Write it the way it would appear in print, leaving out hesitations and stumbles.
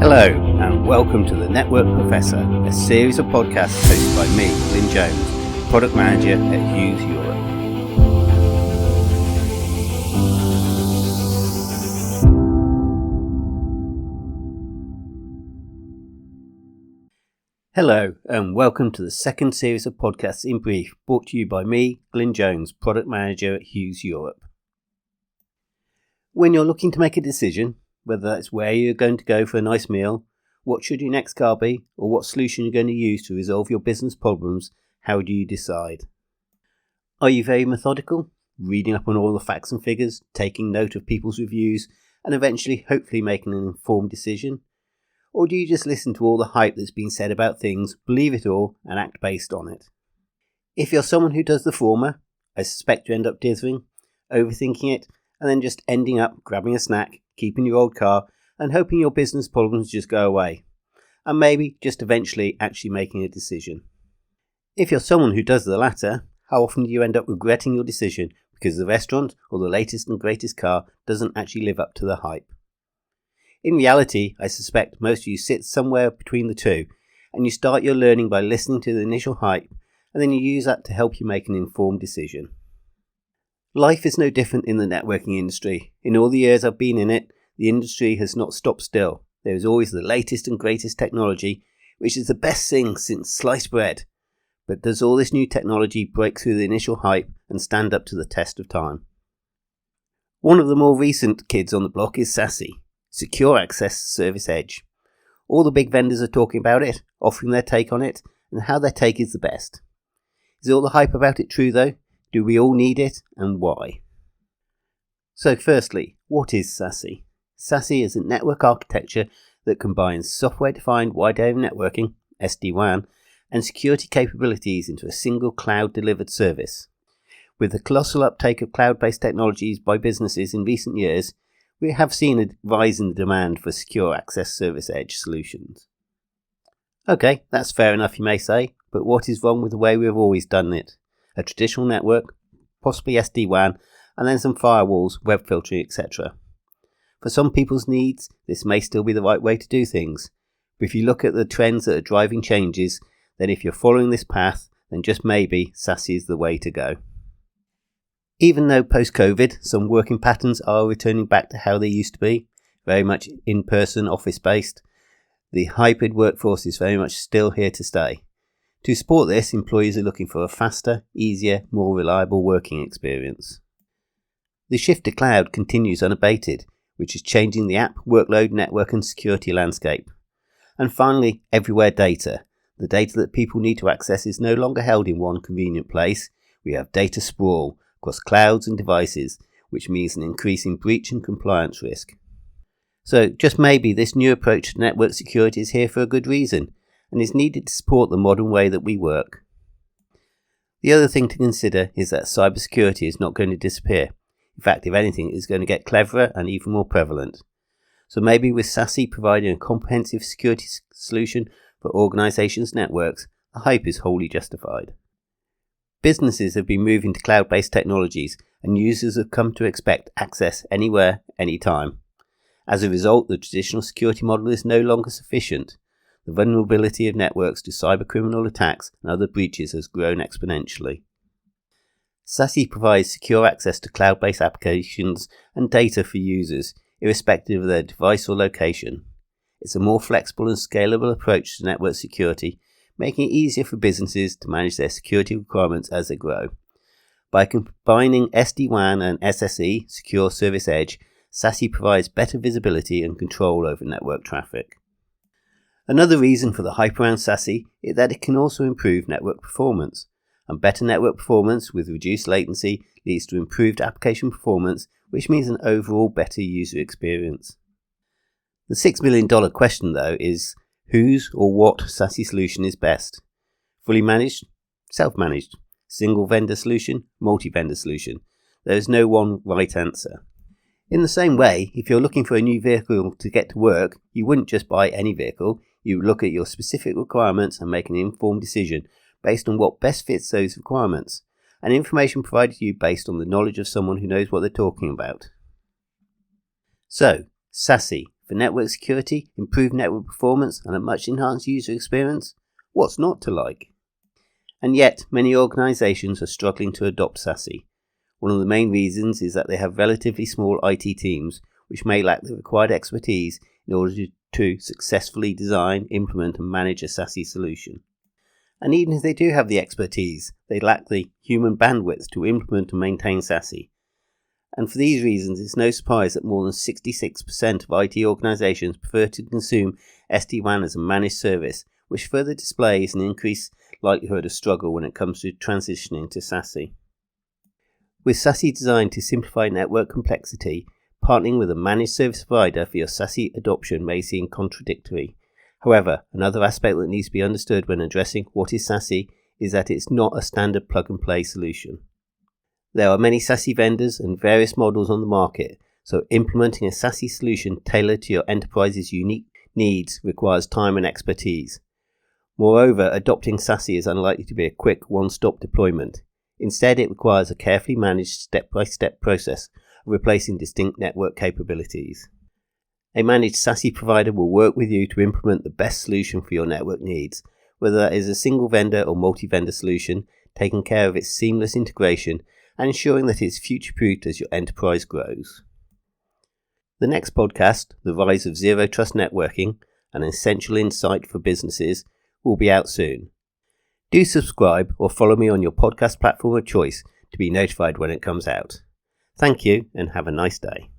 Hello and welcome to the Network Professor, a series of podcasts hosted by me, Glyn Jones, Product Manager at Hughes Europe. Hello and welcome to the second series of podcasts in brief, brought to you by me, Glyn Jones, Product Manager at Hughes Europe. When you're looking to make a decision, whether that's where you're going to go for a nice meal, what should your next car be, or what solution you're going to use to resolve your business problems, how do you decide? Are you very methodical, reading up on all the facts and figures, taking note of people's reviews, and eventually hopefully making an informed decision? Or do you just listen to all the hype that's been said about things, believe it all, and act based on it? If you're someone who does the former, I suspect you end up dithering, overthinking it, and then just ending up grabbing a snack, keeping your old car, and hoping your business problems just go away, and maybe just eventually actually making a decision. If you're someone who does the latter, how often do you end up regretting your decision because the restaurant or the latest and greatest car doesn't actually live up to the hype? In reality, I suspect most of you sit somewhere between the two, and you start your learning by listening to the initial hype, and then you use that to help you make an informed decision. Life is no different in the networking industry. In all the years I've been in it, the industry has not stopped still. There is always the latest and greatest technology, which is the best thing since sliced bread. But does all this new technology break through the initial hype and stand up to the test of time? One of the more recent kids on the block is SASE, Secure Access Service Edge. All the big vendors are talking about it, offering their take on it, and how their take is the best. Is all the hype about it true though? Do we all need it, and why? So firstly, what is SASE? SASE is a network architecture that combines software-defined wide area networking, SD-WAN, and security capabilities into a single cloud-delivered service. With the colossal uptake of cloud-based technologies by businesses in recent years, we have seen a rise in the demand for secure access service edge solutions. Okay, that's fair enough, you may say, but what is wrong with the way we've always done it? A traditional network, possibly SD-WAN, and then some firewalls, web filtering, etc. For some people's needs, this may still be the right way to do things. But if you look at the trends that are driving changes, then if you're following this path, then just maybe SASE is the way to go. Even though post-COVID, some working patterns are returning back to how they used to be, very much in-person, office-based, the hybrid workforce is very much still here to stay. To support this, employees are looking for a faster, easier, more reliable working experience. The shift to cloud continues unabated, which is changing the app, workload, network and security landscape. And finally, everywhere data. The data that people need to access is no longer held in one convenient place. We have data sprawl across clouds and devices, which means an increase in breach and compliance risk. So just maybe this new approach to network security is here for a good reason, and is needed to support the modern way that we work. The other thing to consider is that cybersecurity is not going to disappear. In fact, if anything, it's going to get cleverer and even more prevalent. So maybe with SASE providing a comprehensive security solution for organizations' networks, the hype is wholly justified. Businesses have been moving to cloud-based technologies, and users have come to expect access anywhere, anytime. As a result, the traditional security model is no longer sufficient. The vulnerability of networks to cybercriminal attacks and other breaches has grown exponentially. SASE provides secure access to cloud-based applications and data for users, irrespective of their device or location. It's a more flexible and scalable approach to network security, making it easier for businesses to manage their security requirements as they grow. By combining SD-WAN and SSE, Secure Service Edge, SASE provides better visibility and control over network traffic. Another reason for the hype around SASE is that it can also improve network performance, and better network performance with reduced latency leads to improved application performance, which means an overall better user experience. The $6 million question though is, whose or what SASE solution is best? Fully managed? Self-managed? Single vendor solution? Multi-vendor solution? There is no one right answer. In the same way, if you're looking for a new vehicle to get to work, you wouldn't just buy any vehicle. You would look at your specific requirements and make an informed decision based on what best fits those requirements, and information provided to you based on the knowledge of someone who knows what they're talking about. So, SASE, for network security, improved network performance, and a much enhanced user experience? What's not to like? And yet, many organisations are struggling to adopt SASE. One of the main reasons is that they have relatively small IT teams, which may lack the required expertise in order to successfully design, implement, and manage a SASE solution. And even if they do have the expertise, they lack the human bandwidth to implement and maintain SASE. And for these reasons, it's no surprise that more than 66% of IT organisations prefer to consume SD-WAN as a managed service, which further displays an increased likelihood of struggle when it comes to transitioning to SASE. With SASE designed to simplify network complexity, partnering with a managed service provider for your SASE adoption may seem contradictory. However, another aspect that needs to be understood when addressing what is SASE is that it's not a standard plug-and-play solution. There are many SASE vendors and various models on the market, so implementing a SASE solution tailored to your enterprise's unique needs requires time and expertise. Moreover, adopting SASE is unlikely to be a quick one-stop deployment. Instead, it requires a carefully managed step-by-step process of replacing distinct network capabilities. A managed SASE provider will work with you to implement the best solution for your network needs, whether that is a single vendor or multi-vendor solution, taking care of its seamless integration and ensuring that it's future-proofed as your enterprise grows. The next podcast, The Rise of Zero Trust Networking, an essential insight for businesses, will be out soon. Do subscribe or follow me on your podcast platform of choice to be notified when it comes out. Thank you and have a nice day.